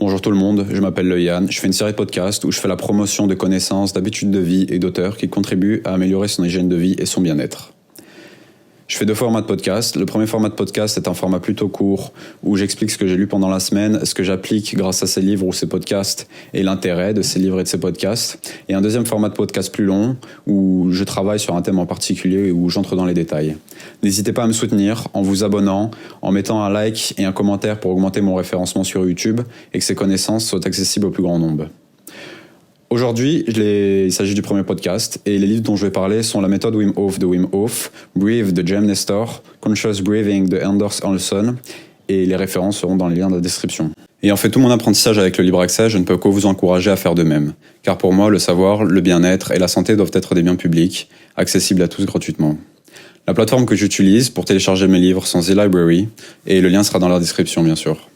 Bonjour tout le monde, je m'appelle Loïan, je fais une série de podcasts où je fais la promotion de connaissances, d'habitudes de vie et d'auteurs qui contribuent à améliorer son hygiène de vie et son bien-être. Je fais 2 formats de podcast. Le premier format de podcast est un format plutôt court où j'explique ce que j'ai lu pendant la semaine, ce que j'applique grâce à ces livres ou ces podcasts et l'intérêt de ces livres et de ces podcasts. Et un deuxième format de podcast plus long où je travaille sur un thème en particulier et où j'entre dans les détails. N'hésitez pas à me soutenir en vous abonnant, en mettant un like et un commentaire pour augmenter mon référencement sur YouTube et que ces connaissances soient accessibles au plus grand nombre. Aujourd'hui, il s'agit du premier podcast et les livres dont je vais parler sont La méthode Wim Hof de Wim Hof, Breathe de Jem Nestor, Conscious Breathing de Anders Olsson et les références seront dans les liens de la description. Ayant fait tout mon apprentissage avec le libre accès, je ne peux que vous encourager à faire de même. Car pour moi, le savoir, le bien-être et la santé doivent être des biens publics, accessibles à tous gratuitement. La plateforme que j'utilise pour télécharger mes livres sont The Library et le lien sera dans la description bien sûr.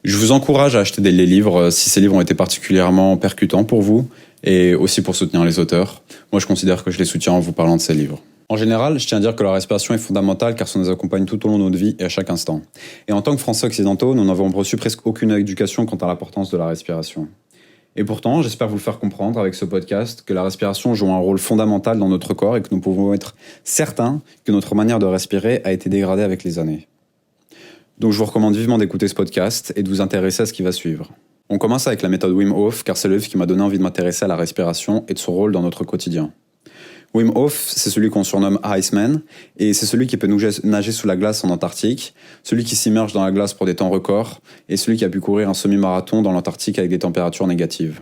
Je vous encourage à acheter les livres si ces livres ont été particulièrement percutants pour vous et aussi pour soutenir les auteurs. Moi, je considère que je les soutiens en vous parlant de ces livres. En général, je tiens à dire que la respiration est fondamentale car ça nous accompagne tout au long de notre vie et à chaque instant. Et en tant que Français occidentaux, nous n'avons reçu presque aucune éducation quant à l'importance de la respiration. Et pourtant, j'espère vous le faire comprendre avec ce podcast que la respiration joue un rôle fondamental dans notre corps et que nous pouvons être certains que notre manière de respirer a été dégradée avec les années. Donc je vous recommande vivement d'écouter ce podcast et de vous intéresser à ce qui va suivre. On commence avec la méthode Wim Hof car c'est le livre qui m'a donné envie de m'intéresser à la respiration et de son rôle dans notre quotidien. Wim Hof, c'est celui qu'on surnomme Iceman et c'est celui qui peut nager sous la glace en Antarctique, celui qui s'immerge dans la glace pour des temps records et celui qui a pu courir un semi-marathon dans l'Antarctique avec des températures négatives.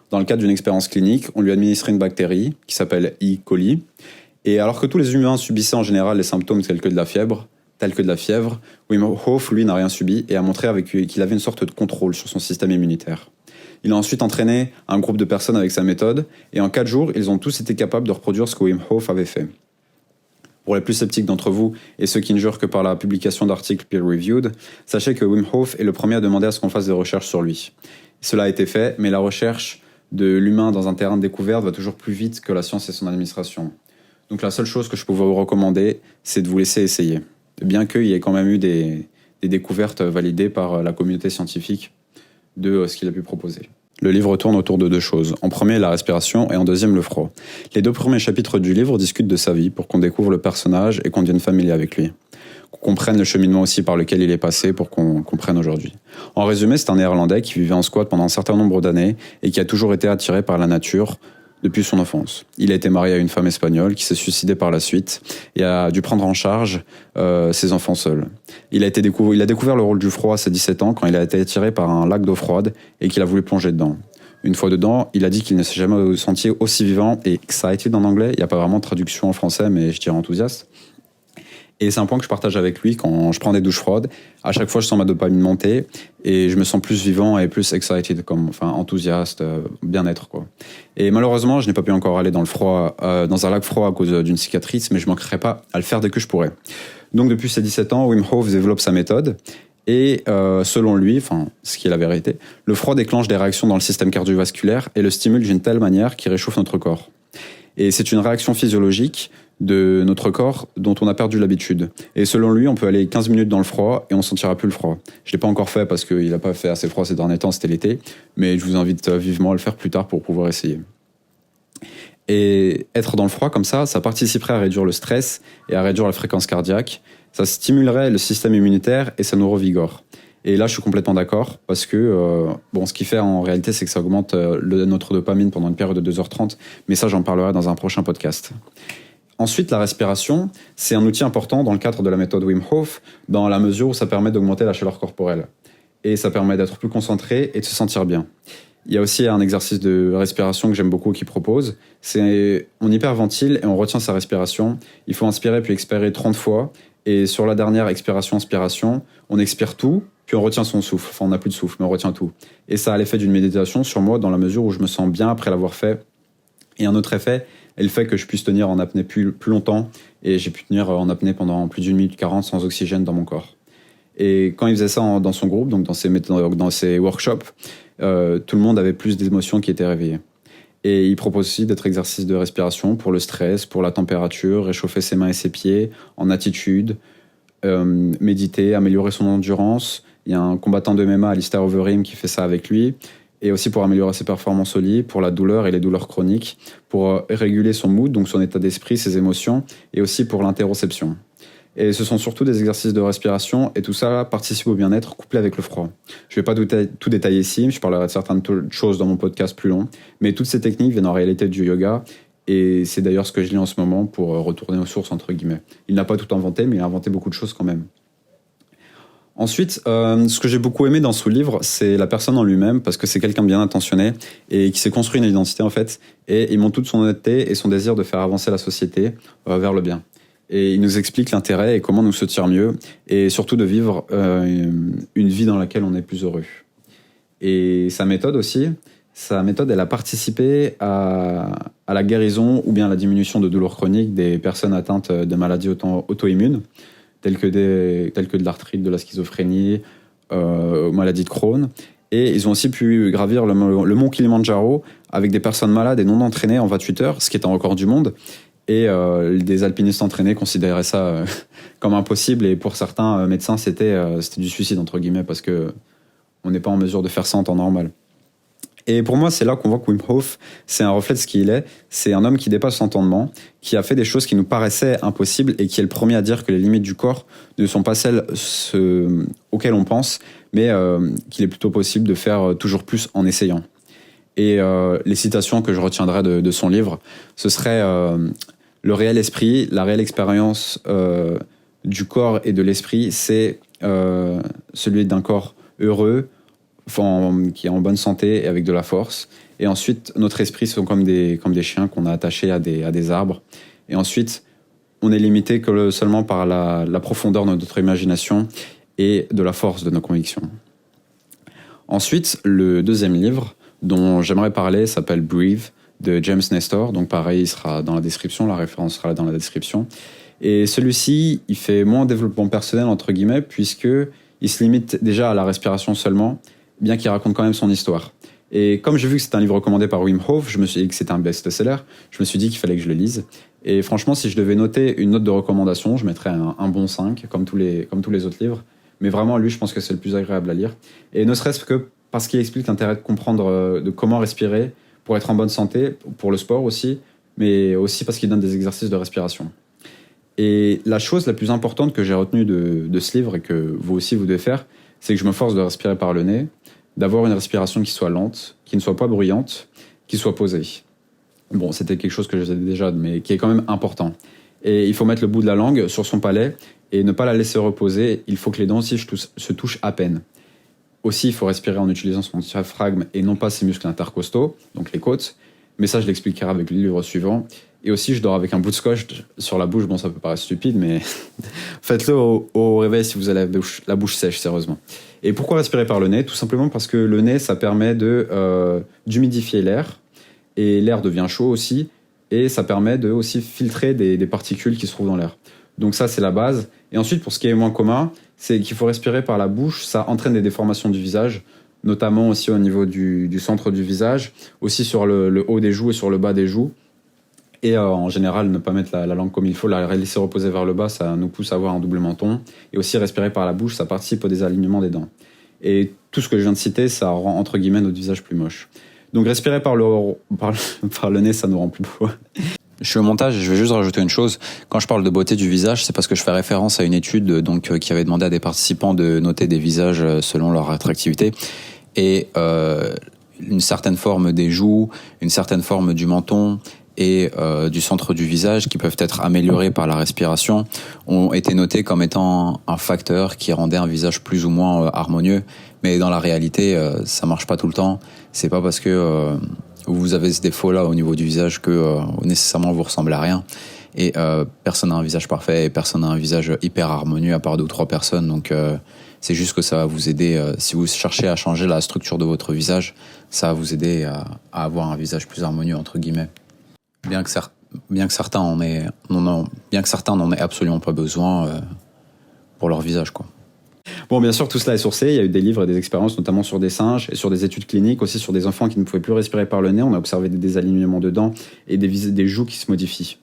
Dans le cadre d'une expérience clinique, on lui a administré une bactérie qui s'appelle E. coli et alors que tous les humains subissaient en général les symptômes tels que de la fièvre, Wim Hof, lui, n'a rien subi et a montré qu'il avait une sorte de contrôle sur son système immunitaire. Il a ensuite entraîné un groupe de personnes avec sa méthode et en 4 jours, ils ont tous été capables de reproduire ce que Wim Hof avait fait. Pour les plus sceptiques d'entre vous et ceux qui ne jurent que par la publication d'articles peer-reviewed, sachez que Wim Hof est le premier à demander à ce qu'on fasse des recherches sur lui. Cela a été fait, mais la recherche de l'humain dans un terrain de découverte va toujours plus vite que la science et son administration. Donc la seule chose que je peux vous recommander, c'est de vous laisser essayer. Bien qu'il y ait quand même eu des découvertes validées par la communauté scientifique de ce qu'il a pu proposer. Le livre tourne autour de 2 choses. En premier, la respiration et en deuxième, le froid. Les 2 premiers chapitres du livre discutent de sa vie pour qu'on découvre le personnage et qu'on devienne familier avec lui. Qu'on comprenne le cheminement aussi par lequel il est passé pour qu'on comprenne aujourd'hui. En résumé, c'est un Néerlandais qui vivait en squat pendant un certain nombre d'années et qui a toujours été attiré par la nature depuis son enfance. Il a été marié à une femme espagnole qui s'est suicidée par la suite et a dû prendre en charge ses enfants seuls. Il a découvert le rôle du froid à ses 17 ans quand il a été attiré par un lac d'eau froide et qu'il a voulu plonger dedans. Une fois dedans, il a dit qu'il ne s'est jamais senti aussi vivant et excited en anglais. Il n'y a pas vraiment de traduction en français, mais je dirais enthousiaste. Et c'est un point que je partage avec lui quand je prends des douches froides. À chaque fois, je sens ma dopamine monter et je me sens plus vivant et plus excited, enthousiaste, bien-être, quoi. Et malheureusement, je n'ai pas pu encore aller dans un lac froid à cause d'une cicatrice, mais je manquerai pas à le faire dès que je pourrai. Donc, depuis ses 17 ans, Wim Hof développe sa méthode. Et selon lui, ce qui est la vérité, le froid déclenche des réactions dans le système cardiovasculaire et le stimule d'une telle manière qu'il réchauffe notre corps. Et c'est une réaction physiologique de notre corps dont on a perdu l'habitude. Et selon lui, on peut aller 15 minutes dans le froid et on ne sentira plus le froid. Je ne l'ai pas encore fait parce qu'il n'a pas fait assez froid ces derniers temps, c'était l'été, mais je vous invite vivement à le faire plus tard pour pouvoir essayer. Et être dans le froid comme ça participerait à réduire le stress et à réduire la fréquence cardiaque. Ça stimulerait le système immunitaire et ça nous revigore. Et là, je suis complètement d'accord parce que ce qu'il fait en réalité, c'est que ça augmente notre dopamine pendant une période de 2h30, mais ça, j'en parlerai dans un prochain podcast. Ensuite, la respiration, c'est un outil important dans le cadre de la méthode Wim Hof, dans la mesure où ça permet d'augmenter la chaleur corporelle. Et ça permet d'être plus concentré et de se sentir bien. Il y a aussi un exercice de respiration que j'aime beaucoup qu'il propose. C'est on hyperventile et on retient sa respiration. Il faut inspirer puis expirer 30 fois. Et sur la dernière expiration-inspiration, on expire tout, puis on retient son souffle. Enfin, on n'a plus de souffle, mais on retient tout. Et ça a l'effet d'une méditation sur moi dans la mesure où je me sens bien après l'avoir fait. Et un autre effet est le fait que je puisse tenir en apnée plus longtemps. Et j'ai pu tenir en apnée pendant plus d'1 minute 40 sans oxygène dans mon corps. Et quand il faisait ça dans son groupe, donc dans ses workshops, tout le monde avait plus d'émotions qui étaient réveillées. Et il propose aussi d'autres exercices de respiration pour le stress, pour la température, réchauffer ses mains et ses pieds, en attitude, méditer, améliorer son endurance. Il y a un combattant de MMA, Alistair Overeem, qui fait ça avec lui. Et aussi pour améliorer ses performances au lit, pour la douleur et les douleurs chroniques, pour réguler son mood, donc son état d'esprit, ses émotions, et aussi pour l'interoception. Et ce sont surtout des exercices de respiration, et tout ça participe au bien-être couplé avec le froid. Je ne vais pas tout détailler ici, je parlerai de certaines choses dans mon podcast plus long, mais toutes ces techniques viennent en réalité du yoga, et c'est d'ailleurs ce que je lis en ce moment pour retourner aux sources, entre guillemets. Il n'a pas tout inventé, mais il a inventé beaucoup de choses quand même. Ensuite, ce que j'ai beaucoup aimé dans ce livre, c'est la personne en lui-même, parce que c'est quelqu'un de bien intentionné et qui s'est construit une identité en fait, et il montre toute son honnêteté et son désir de faire avancer la société vers le bien. Et il nous explique l'intérêt et comment nous sentir mieux, et surtout de vivre une vie dans laquelle on est plus heureux. Et sa méthode aussi, elle a participé à la guérison ou bien à la diminution de douleurs chroniques des personnes atteintes de maladies auto-immunes, telles que de l'arthrite, de la schizophrénie, maladies de Crohn. Et ils ont aussi pu gravir le mont Kilimandjaro avec des personnes malades et non entraînées en 28 heures, ce qui est un record du monde. Et des alpinistes entraînés considéraient ça comme impossible. Et pour certains médecins, c'était du suicide, entre guillemets, parce qu'on n'est pas en mesure de faire ça en temps normal. Et pour moi, c'est là qu'on voit que Wim Hof, c'est un reflet de ce qu'il est. C'est un homme qui dépasse l'entendement, qui a fait des choses qui nous paraissaient impossibles et qui est le premier à dire que les limites du corps ne sont pas celles auxquelles on pense, mais qu'il est plutôt possible de faire toujours plus en essayant. Et les citations que je retiendrai de son livre, ce serait le réel esprit, la réelle expérience du corps et de l'esprit, c'est celui d'un corps heureux, qui est en bonne santé et avec de la force. Et ensuite, notre esprit sont comme des chiens qu'on a attachés à des arbres. Et ensuite, on est limité seulement par la profondeur de notre imagination et de la force de nos convictions. Ensuite, le deuxième livre dont j'aimerais parler s'appelle Breathe de James Nestor. Donc pareil, il sera dans la description, la référence sera dans la description. Et celui-ci, il fait moins développement personnel, entre guillemets, puisqu'il se limite déjà à la respiration seulement, bien qu'il raconte quand même son histoire. Et comme j'ai vu que c'était un livre recommandé par Wim Hof, je me suis dit que c'était un best-seller, je me suis dit qu'il fallait que je le lise. Et franchement, si je devais noter une note de recommandation, je mettrais un bon 5, comme tous les autres livres. Mais vraiment, lui, je pense que c'est le plus agréable à lire. Et ne serait-ce que parce qu'il explique l'intérêt de comprendre de comment respirer pour être en bonne santé, pour le sport aussi, mais aussi parce qu'il donne des exercices de respiration. Et la chose la plus importante que j'ai retenue de ce livre, et que vous aussi vous devez faire, c'est que je me force de respirer par le nez, d'avoir une respiration qui soit lente, qui ne soit pas bruyante, qui soit posée. Bon, c'était quelque chose que je faisais déjà, mais qui est quand même important. Et il faut mettre le bout de la langue sur son palais et ne pas la laisser reposer. Il faut que les dents aussi se touchent à peine. Aussi, il faut respirer en utilisant son diaphragme et non pas ses muscles intercostaux, donc les côtes. Mais ça, je l'expliquerai avec le livre suivant. Et aussi, je dors avec un bout de scotch sur la bouche. Bon, ça peut paraître stupide, mais faites-le au réveil si vous avez la bouche sèche, sérieusement. Et pourquoi respirer par le nez ? Tout simplement parce que le nez, ça permet d'humidifier l'air. Et l'air devient chaud aussi. Et ça permet de aussi filtrer des particules qui se trouvent dans l'air. Donc ça, c'est la base. Et ensuite, pour ce qui est moins commun, c'est qu'il faut respirer par la bouche. Ça entraîne des déformations du visage, notamment aussi au niveau du centre du visage, aussi sur le haut des joues et sur le bas des joues. Et en général, ne pas mettre la langue comme il faut, la laisser reposer vers le bas, ça nous pousse à avoir un double menton. Et aussi respirer par la bouche, ça participe au désalignement des dents. Et tout ce que je viens de citer, ça rend entre guillemets notre visage plus moche. Donc respirer par le nez, ça nous rend plus beau. Je suis au montage et je vais juste rajouter une chose. Quand je parle de beauté du visage, c'est parce que je fais référence à une étude qui avait demandé à des participants de noter des visages selon leur attractivité. Et une certaine forme des joues, une certaine forme du menton et du centre du visage qui peuvent être améliorés par la respiration ont été notés comme étant un facteur qui rendait un visage plus ou moins harmonieux. Mais dans la réalité, ça marche pas tout le temps. C'est pas parce que vous avez ce défaut-là au niveau du visage que nécessairement vous ressemblez à rien. Et personne n'a un visage parfait et personne n'a un visage hyper harmonieux à part 2 ou 3 personnes. Donc c'est juste que ça va vous aider, si vous cherchez à changer la structure de votre visage, ça va vous aider à avoir un visage plus harmonieux, entre guillemets. Bien que certains n'en aient absolument pas besoin pour leur visage, quoi. Bon, bien sûr, tout cela est sourcé. Il y a eu des livres et des expériences, notamment sur des singes et sur des études cliniques, aussi sur des enfants qui ne pouvaient plus respirer par le nez. On a observé des désalignements de dents et des joues qui se modifient.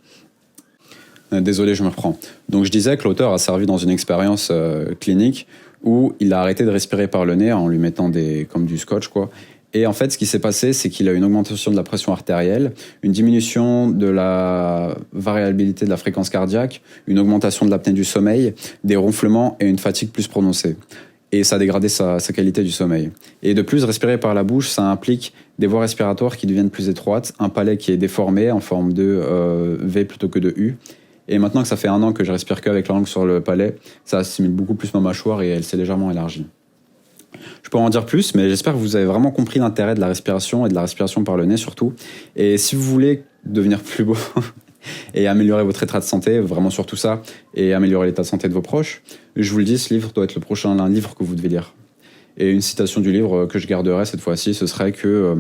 Désolé, je me reprends. Donc je disais que l'auteur a servi dans une expérience clinique où il a arrêté de respirer par le nez en lui mettant comme du scotch, quoi. Et en fait, ce qui s'est passé, c'est qu'il a eu une augmentation de la pression artérielle, une diminution de la variabilité de la fréquence cardiaque, une augmentation de l'apnée du sommeil, des ronflements et une fatigue plus prononcée. Et ça a dégradé sa qualité du sommeil. Et de plus, respirer par la bouche, ça implique des voies respiratoires qui deviennent plus étroites, un palais qui est déformé en forme de V plutôt que de U. Et maintenant que ça fait 1 an que je respire qu'avec la langue sur le palais, ça stimule beaucoup plus ma mâchoire et elle s'est légèrement élargie. Je pourrais en dire plus, mais j'espère que vous avez vraiment compris l'intérêt de la respiration et de la respiration par le nez surtout. Et si vous voulez devenir plus beau et améliorer votre état de santé, vraiment surtout ça, et améliorer l'état de santé de vos proches, je vous le dis, ce livre doit être le prochain livre que vous devez lire. Et une citation du livre que je garderai cette fois-ci, ce serait que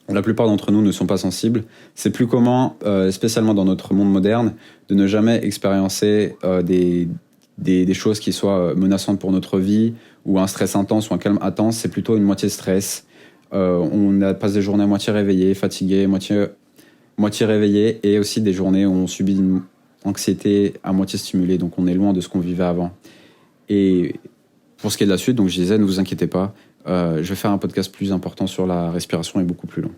la plupart d'entre nous ne sont pas sensibles. C'est plus commun, spécialement dans notre monde moderne, de ne jamais expériencer des choses qui soient menaçantes pour notre vie, ou un stress intense ou un calme intense. C'est plutôt une moitié stress. On passe des journées à moitié réveillées, fatiguées, moitié réveillées, et aussi des journées où on subit une anxiété à moitié stimulée, donc on est loin de ce qu'on vivait avant. Et pour ce qui est de la suite, donc je disais, ne vous inquiétez pas, je vais faire un podcast plus important sur la respiration et beaucoup plus long.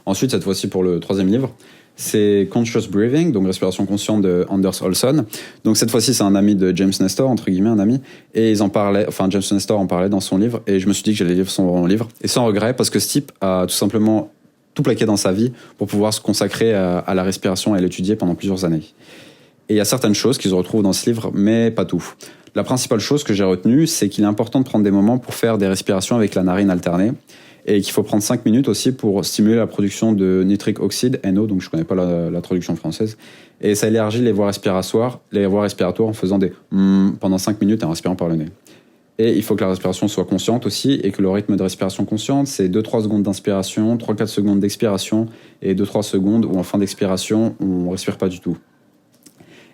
Ensuite, cette fois-ci pour le 3e livre, c'est Conscious Breathing, donc respiration consciente de Anders Olson. Donc cette fois-ci, c'est un ami de James Nestor, entre guillemets un ami, et James Nestor en parlait dans son livre, et je me suis dit que j'allais lire son livre, et sans regret, parce que ce type a tout simplement tout plaqué dans sa vie pour pouvoir se consacrer à la respiration et à l'étudier pendant plusieurs années. Et il y a certaines choses qui se retrouvent dans ce livre, mais pas tout. La principale chose que j'ai retenue, c'est qu'il est important de prendre des moments pour faire des respirations avec la narine alternée, et qu'il faut prendre 5 minutes aussi pour stimuler la production de nitric oxide, NO, donc je ne connais pas la traduction française, et ça élargit les voies respiratoires en faisant des pendant 5 minutes et en respirant par le nez. Et il faut que la respiration soit consciente aussi, et que le rythme de respiration consciente, c'est 2-3 secondes d'inspiration, 3-4 secondes d'expiration, et 2-3 secondes où en fin d'expiration, on ne respire pas du tout.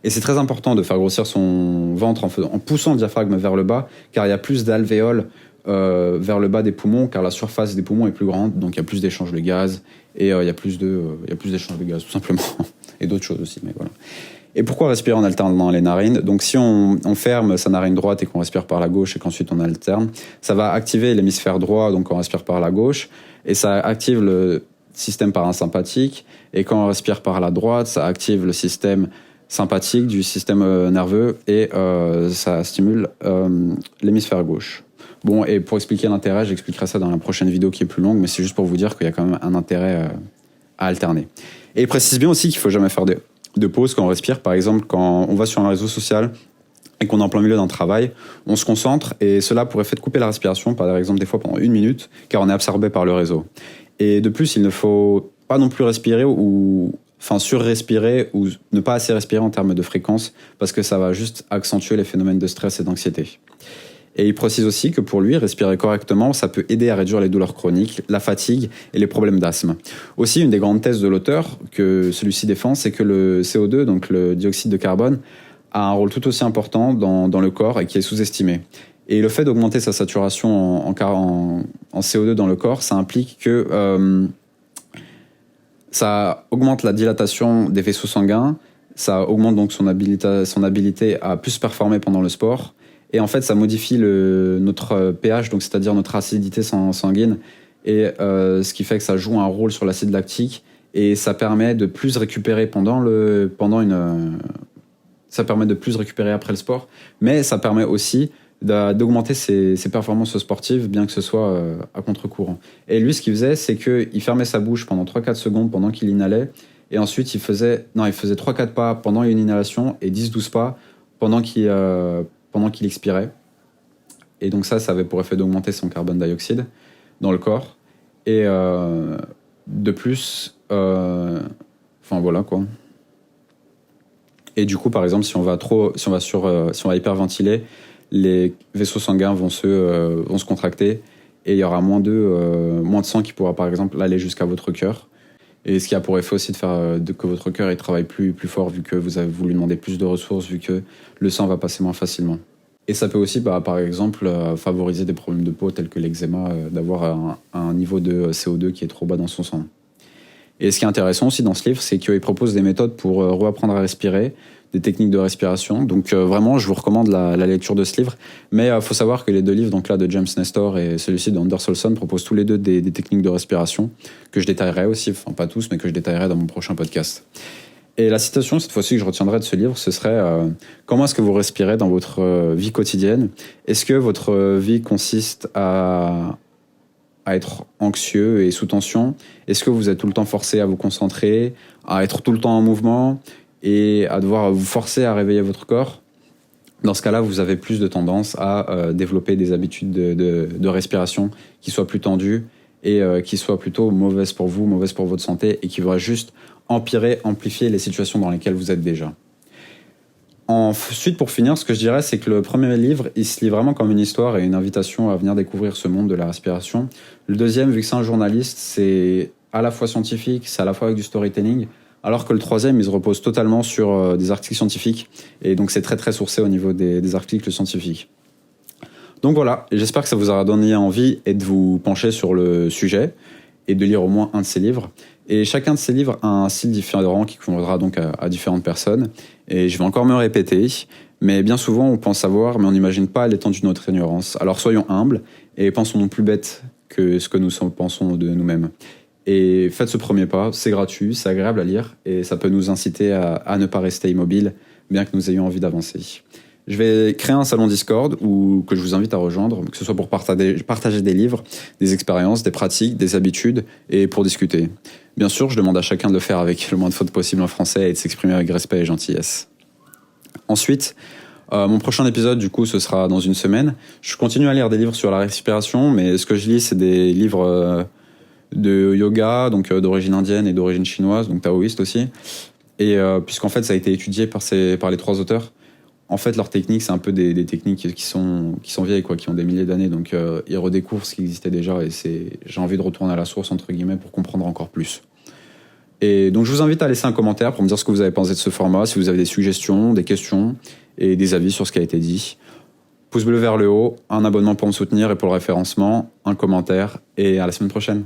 Et c'est très important de faire grossir son ventre en poussant le diaphragme vers le bas, car il y a plus d'alvéoles vers le bas des poumons, car la surface des poumons est plus grande, donc il y a plus d'échanges de gaz, et il y a plus d'échanges de gaz, tout simplement, et d'autres choses aussi, mais voilà. Et pourquoi respirer en alternant les narines ? Donc si on ferme sa narine droite et qu'on respire par la gauche et qu'ensuite on alterne, ça va activer l'hémisphère droit, donc on respire par la gauche, et ça active le système parasympathique, et quand on respire par la droite, ça active le système sympathique du système nerveux, et ça stimule l'hémisphère gauche. Bon, et pour expliquer l'intérêt, j'expliquerai ça dans la prochaine vidéo qui est plus longue, mais c'est juste pour vous dire qu'il y a quand même un intérêt à alterner. Et il précise bien aussi qu'il ne faut jamais faire de pause quand on respire. Par exemple, quand on va sur un réseau social et qu'on est en plein milieu d'un travail, on se concentre, et cela pourrait faire couper la respiration, par exemple des fois pendant 1 minute, car on est absorbé par le réseau. Et de plus, il ne faut pas non plus respirer surrespirer ou ne pas assez respirer en termes de fréquence, parce que ça va juste accentuer les phénomènes de stress et d'anxiété. Et il précise aussi que pour lui, respirer correctement, ça peut aider à réduire les douleurs chroniques, la fatigue et les problèmes d'asthme. Aussi, une des grandes thèses de l'auteur que celui-ci défend, c'est que le CO2, donc le dioxyde de carbone, a un rôle tout aussi important dans le corps et qui est sous-estimé. Et le fait d'augmenter sa saturation en CO2 dans le corps, ça implique que ça augmente la dilatation des vaisseaux sanguins, ça augmente donc son habilité à plus performer pendant le sport. Et en fait, ça modifie notre pH, donc c'est-à-dire notre acidité sanguine, et ce qui fait que ça joue un rôle sur l'acide lactique, et ça permet de plus récupérer ça permet de plus récupérer après le sport, mais ça permet aussi d'augmenter ses performances sportives, bien que ce soit à contre-courant. Et lui, ce qu'il faisait, c'est qu'il fermait sa bouche pendant 3-4 secondes pendant qu'il inhalait, et ensuite il faisait 3-4 pas pendant une inhalation et 10-12 pas pendant qu'il expirait. Et donc ça avait pour effet d'augmenter son carbone dioxyde dans le corps. Et de plus, voilà quoi. Et du coup, par exemple, si on va hyperventiler, les vaisseaux sanguins vont se contracter, et il y aura moins de sang qui pourra par exemple aller jusqu'à votre cœur. Et ce qui a pour effet aussi de faire que votre cœur travaille plus fort, vu que vous lui demandez plus de ressources, vu que le sang va passer moins facilement. Et ça peut aussi, par exemple, favoriser des problèmes de peau tels que l'eczéma, d'avoir un niveau de CO2 qui est trop bas dans son sang. Et ce qui est intéressant aussi dans ce livre, c'est qu'il propose des méthodes pour reapprendre à respirer, des techniques de respiration. Donc vraiment, je vous recommande la lecture de ce livre. Mais il faut savoir que les 2 livres, donc là de James Nestor et celui-ci de Anders Olsson, proposent tous les 2 des techniques de respiration que je détaillerai aussi, enfin pas tous, mais que je détaillerai dans mon prochain podcast. Et la citation, cette fois-ci, que je retiendrai de ce livre, ce serait comment est-ce que vous respirez dans votre vie quotidienne? Est-ce que votre vie consiste à être anxieux et sous tension? Est-ce que vous êtes tout le temps forcé à vous concentrer, à être tout le temps en mouvement et à devoir vous forcer à réveiller votre corps? Dans ce cas-là, vous avez plus de tendance à développer des habitudes de respiration qui soient plus tendues et qui soient plutôt mauvaises pour vous, mauvaises pour votre santé et qui vont juste amplifier les situations dans lesquelles vous êtes déjà. Ensuite, pour finir, ce que je dirais, c'est que le premier livre, il se lit vraiment comme une histoire et une invitation à venir découvrir ce monde de la respiration. Le deuxième, vu que c'est un journaliste, c'est à la fois scientifique, c'est à la fois avec du storytelling, alors que le troisième, il se repose totalement sur des articles scientifiques, et donc c'est très très sourcé au niveau des articles scientifiques. Donc voilà, j'espère que ça vous aura donné envie et de vous pencher sur le sujet, et de lire au moins un de ces livres. Et chacun de ces livres a un style différent qui conviendra donc à différentes personnes. Et je vais encore me répéter, mais bien souvent on pense savoir, mais on n'imagine pas l'étendue de notre ignorance. Alors soyons humbles et pensons non plus bêtes que ce que nous pensons de nous-mêmes. Et faites ce premier pas, c'est gratuit, c'est agréable à lire, et ça peut nous inciter à ne pas rester immobile, bien que nous ayons envie d'avancer. Je vais créer un salon Discord que je vous invite à rejoindre, que ce soit pour partager des livres, des expériences, des pratiques, des habitudes et pour discuter. Bien sûr, je demande à chacun de le faire avec le moins de fautes possible en français et de s'exprimer avec respect et gentillesse. Ensuite, mon prochain épisode, du coup, ce sera dans une semaine. Je continue à lire des livres sur la respiration, mais ce que je lis, c'est des livres de yoga, donc d'origine indienne et d'origine chinoise, donc taoïste aussi. Et puisqu'en fait, ça a été étudié par les 3 auteurs. En fait, leurs techniques, c'est un peu des techniques qui sont vieilles, quoi, qui ont des milliers d'années. Donc, ils redécouvrent ce qui existait déjà et j'ai envie de retourner à la source, entre guillemets, pour comprendre encore plus. Et donc, je vous invite à laisser un commentaire pour me dire ce que vous avez pensé de ce format, si vous avez des suggestions, des questions et des avis sur ce qui a été dit. Pouce bleu vers le haut, un abonnement pour me soutenir et pour le référencement, un commentaire et à la semaine prochaine.